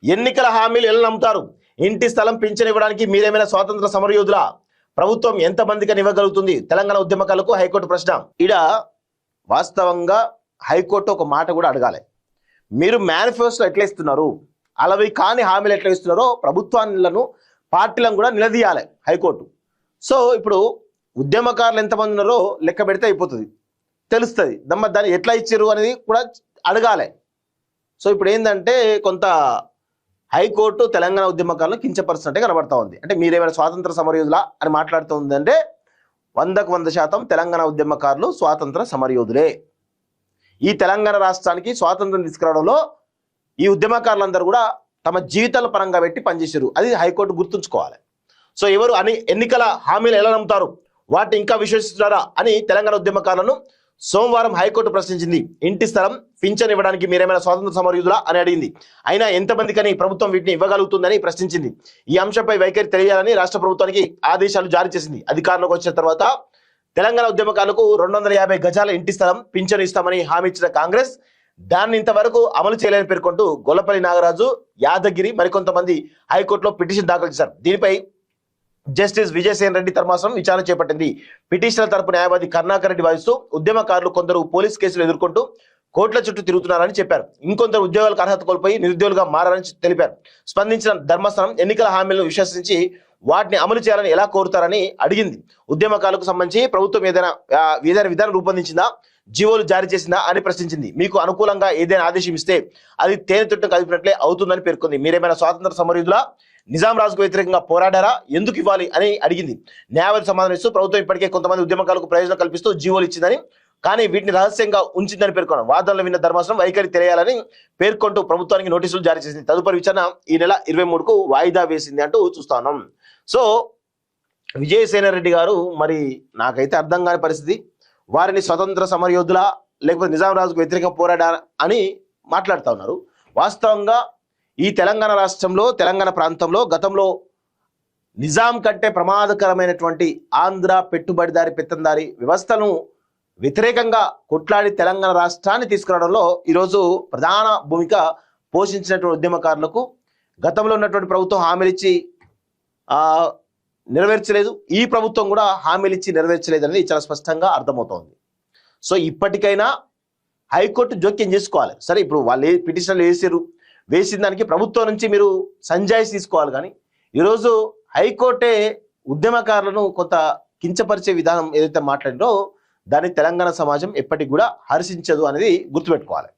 ఎన్నికల హామీలు ఎలా నమ్ముతారు? ఇంటి స్థలం పింఛన్ ఇవ్వడానికి మీరేమైనా స్వాతంత్ర సమరయోధులా? ప్రభుత్వం ఎంతమందికి ఇవ్వగలుగుతుంది? తెలంగాణ ఉద్యమకాలకు హైకోర్టు ప్రశ్న. ఇడ వాస్తవంగా హైకోర్టు ఒక మాట కూడా అడగాలి. మీరు మేనిఫెస్టో ఎట్లా ఇస్తున్నారు, అలవి కాని హామీలు ఎట్లా ఇస్తున్నారో ప్రభుత్వాలను పార్టీలను కూడా నిలదీయాలి హైకోర్టు. సో ఇప్పుడు ఉద్యమకారులు ఎంతమంది ఉన్నారో లెక్క పెడితే అయిపోతుంది, తెలుస్తుంది. దాన్ని ఎట్లా ఇచ్చారు అనేది కూడా అడగాలి. సో ఇప్పుడు ఏంటంటే కొంత హైకోర్టు తెలంగాణ ఉద్యమకారులను కించపరుస్తున్నట్టే కనబడతా ఉంది. అంటే మీరేమైనా స్వాతంత్ర సమరయోధులా అని మాట్లాడుతూ ఉందంటే 100కు 100% తెలంగాణ ఉద్యమకారులు స్వాతంత్ర సమరయోధులే. ఈ తెలంగాణ రాష్ట్రానికి స్వాతంత్రం తీసుకురావడంలో ఈ ఉద్యమకారులందరూ కూడా తమ జీవితాల పరంగా పెట్టి పనిచేశారు. అది హైకోర్టు గుర్తుంచుకోవాలి. సో ఎవరు అని ఎన్నికల హామీలు ఎలా నమ్ముతారు, వాటిని ఇంకా విశ్వసిస్తున్నారా అని తెలంగాణ ఉద్యమకారులను సోమవారం హైకోర్టు ప్రశ్నించింది. ఇంటి స్థలం పింఛన్ ఇవ్వడానికి మీరేమైనా స్వాతంత్ర సమరయోధులా అని అడిగింది. అయినా ఎంతమందికని ప్రభుత్వం వీటిని ఇవ్వగలుగుతుందని ప్రశ్నించింది. ఈ అంశంపై వైఖరి తెలియాలని రాష్ట్ర ప్రభుత్వానికి ఆదేశాలు జారీ చేసింది. అధికారంలోకి వచ్చిన తర్వాత తెలంగాణ ఉద్యమకారులకు 250 గజాల ఇంటి స్థలం పింఛను ఇస్తామని హామీ ఇచ్చిన కాంగ్రెస్ దాన్ని ఇంతవరకు అమలు చేయలేని పేర్కొంటూ గొల్లపల్లి నాగరాజు, యాదగిరి మరికొంతమంది హైకోర్టులో పిటిషన్ దాఖలు చేశారు. దీనిపై జస్టిస్ విజయసేన్ రెడ్డి ధర్మాసనం విచారణ చేపట్టింది. పిటిషనర్ తరపు న్యాయవాది కరుణాకర్ రెడ్డి వాదిస్తూ ఉద్యమకారులు కొందరు పోలీస్ కేసులు ఎదుర్కొంటూ కోర్టుల చుట్టూ తిరుగుతున్నారని చెప్పారు. ఇంకొందరు ఉద్యోగాలకు అర్హత కోల్పోయి నిరుద్యోగులుగా మారారని తెలిపారు. స్పందించిన ధర్మాసనం ఎన్నికల హామీలను విశ్వసించి వాటిని అమలు చేయాలని ఎలా కోరుతారని అడిగింది. ఉద్యమకారులకు సంబంధించి ప్రభుత్వం ఏదైనా విధానం రూపొందించిందా, జీవోలు జారీ చేసిందా అని ప్రశ్నించింది. మీకు అనుకూలంగా ఏదైనా ఆదేశం ఇస్తే అది తేనె తుట్టం కదిపినట్లే అవుతుందని పేర్కొంది. మీరేమైనా స్వాతంత్ర సమరయోధులా, నిజాం రాజుకు వ్యతిరేకంగా పోరాడారా, ఎందుకు ఇవ్వాలి అని అడిగింది. న్యాయవాది సమాధానం ఇస్తూ ప్రభుత్వం ఇప్పటికే కొంతమంది ఉద్యమకారులకు ప్రయోజనం కల్పిస్తూ జీవోలు ఇచ్చిందని, కానీ వీటిని రహస్యంగా ఉంచిందని పేర్కొన్నారు. వాదనలు విన్న ధర్మాసనం వైఖరి తెలియాలని పేర్కొంటూ ప్రభుత్వానికి నోటీసులు జారీ చేసింది. తదుపరి విచారణ ఈ నెల 23కు వాయిదా వేసింది అంటూ చూస్తా ఉన్నాం. సో విజయసేనారెడ్డి గారు మరి నాకైతే అర్థం కాని పరిస్థితి. వారిని స్వతంత్ర సమరయోధులా లేకపోతే నిజాం రాజుకు వ్యతిరేకంగా పోరాడా అని మాట్లాడుతూ ఉన్నారు. వాస్తవంగా ఈ తెలంగాణ రాష్ట్రంలో, తెలంగాణ ప్రాంతంలో గతంలో నిజాం కంటే ప్రమాదకరమైనటువంటి ఆంధ్ర పెట్టుబడిదారి పెత్తందారి వ్యవస్థను వ్యతిరేకంగా కొట్లాడి తెలంగాణ రాష్ట్రాన్ని తీసుకురావడంలో ఈరోజు ప్రధాన భూమిక పోషించినటువంటి ఉద్యమకారులకు గతంలో ఉన్నటువంటి ప్రభుత్వం హామీలు ఇచ్చి నెరవేర్చలేదు, ఈ ప్రభుత్వం కూడా హామీలు ఇచ్చి నెరవేర్చలేదు అనేది చాలా స్పష్టంగా అర్థమవుతోంది. సో ఇప్పటికైనా హైకోర్టు జోక్యం చేసుకోవాలి. సరే ఇప్పుడు వాళ్ళు పిటిషన్లు వేసిన దానికి ప్రభుత్వం నుంచి మీరు సంజాయిషి తీసుకోవాలి. కానీ ఈరోజు హైకోర్టే ఉద్యమకారులను కొంత కించపరిచే విధానం ఏదైతే మాట్లాడిందో దాన్ని తెలంగాణ సమాజం ఎప్పటికి కూడా హర్షించదు అనేది గుర్తుపెట్టుకోవాలి.